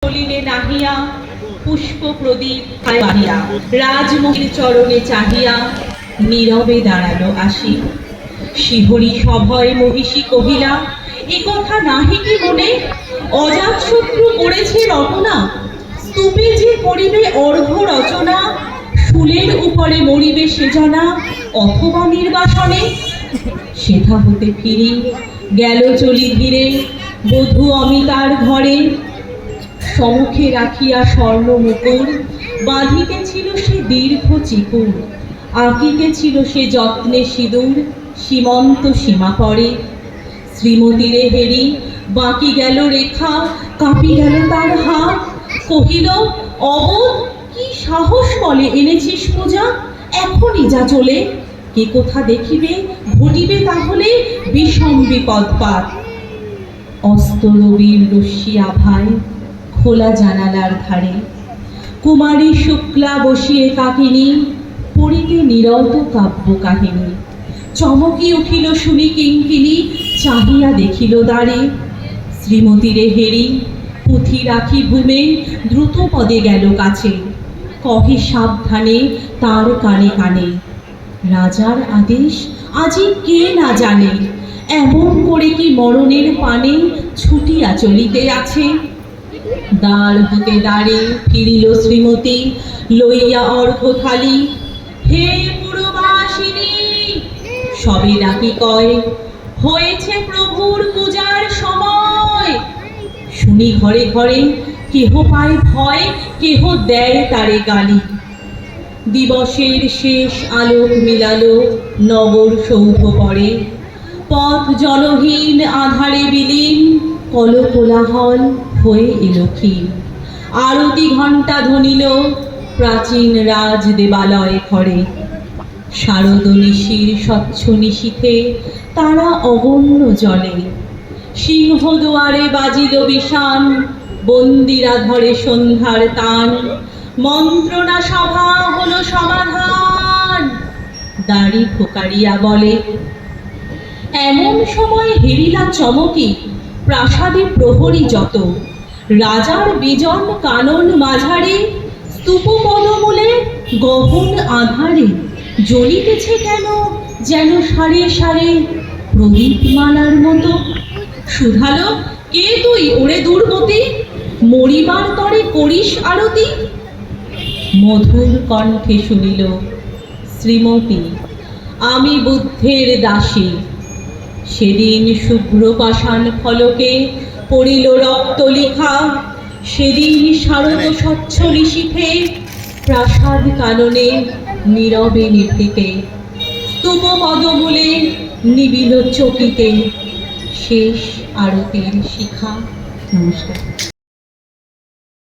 চলিলে নাহিয়া পুষ্প প্রদীপ বাহিয়া রাজমহির চরণে চাহিয়া নীরবে দাঁড়ালো আসি। শিহরি সভয় মহিষী কহিলা, এ কথা নাহি কি মনে? অজাতশত্রু করেছে রটনা, স্তূপে যে করিবে অর্ঘ্য রচনা, শুলের উপরে মরিবে সেজনা অথবা নির্বাসনে। সেথা হতে ফিরি গেল চলি ধীরে বধূ অমিতার ঘরে। সমুখে রাখিয়া স্বর্ণ মুকুর বাঁধিতেছিল সে দীর্ঘ চিকুর, আঁকিতেছিল সে যত্নে সিঁদুর সীমন্ত সীমা পরে। শ্রীমতীরে হেরি বাঁকি গেল রেখা, কাঁপি গেল তার হাত, কহিল, অবোধ কি সাহস বলে এনেছিস পূজা? এখনই যা চলে, কে কোথা দেখিবে ঘটিবে তাহলে বিষম বিপদপাত। অস্ত রবির রশ্মি আভায় খোলা জানালার ধারে কুমারী শুক্লা বসিয়ে কাকিনী পড়িতে নিরত কাব্য কাহিনী। চমকি উঠিল শুনি কিঙ্কিনি, চাহিয়া দেখিল দ্বারে। শ্রীমতীরে হেরি পুঁথি রাখি ভূমে দ্রুত পদে গেল কাছে, কহে সাবধানে তার কানে কানে, রাজার আদেশ আজি কে না জানে, এমন করে কি মরণের পানে ছুটিয়া চলিতে আছে। দ্বার হতে দ্বারে ফিরিল শ্রীমতী লইয়া অর্ঘ্য থালি। হে পুরবাসিনী সবে ডাকি কয়, হয়েছে প্রভুর পূজার সময়। শুনি ঘরে ঘরে কেহ পায় ভয়, কেহ দেয় তারে গালি। দিবসের শেষ আলোক মিলালো নগর সৌধ পরে, পথ জনহীন আধারে বিলীন, কলকোলাহল হয়ে এলো ক্ষীণ। আরতি ঘণ্টা ধ্বনিল প্রাচীন রাজ দেবালয় ঘরে। শারদ নিশির স্বচ্ছ নিশীথে তারা অগণ্য জলে। সিংহ দুয়ারে বাজিল বিষান, বন্দিরা ধরে সন্ধ্যার তান। মন্ত্রণা সভা হলো সমাধান, দাড়ি ফোকারিয়া বলে। এমন সময় হেরিলা চমকি প্রাসাদে প্রহরী যত, রাজার বিজন কানন মাঝারে, স্তূপ পদমূলে গহন আধারে। জ্বলিতেছে কেন যেন সারে সারে প্রদীপ মালার মতো। শুধালো, কে তুই ওরে দুর্গতি, মরিবার তরে করিস আরতি? মধুর কণ্ঠে শুনিল, শ্রীমতী আমি বুদ্ধের দাসী। সেদিন শুভ্র পাষাণ ফলকে পড়িল রক্ত লিখা, সেদিন শারদ স্বচ্ছ নিশীথে প্রাসাদ কাননে নীরবে নিভৃতে। স্তূপ পদমূলে নিবিল চকিতে শেষ আরতির শিখা। নমস্কার।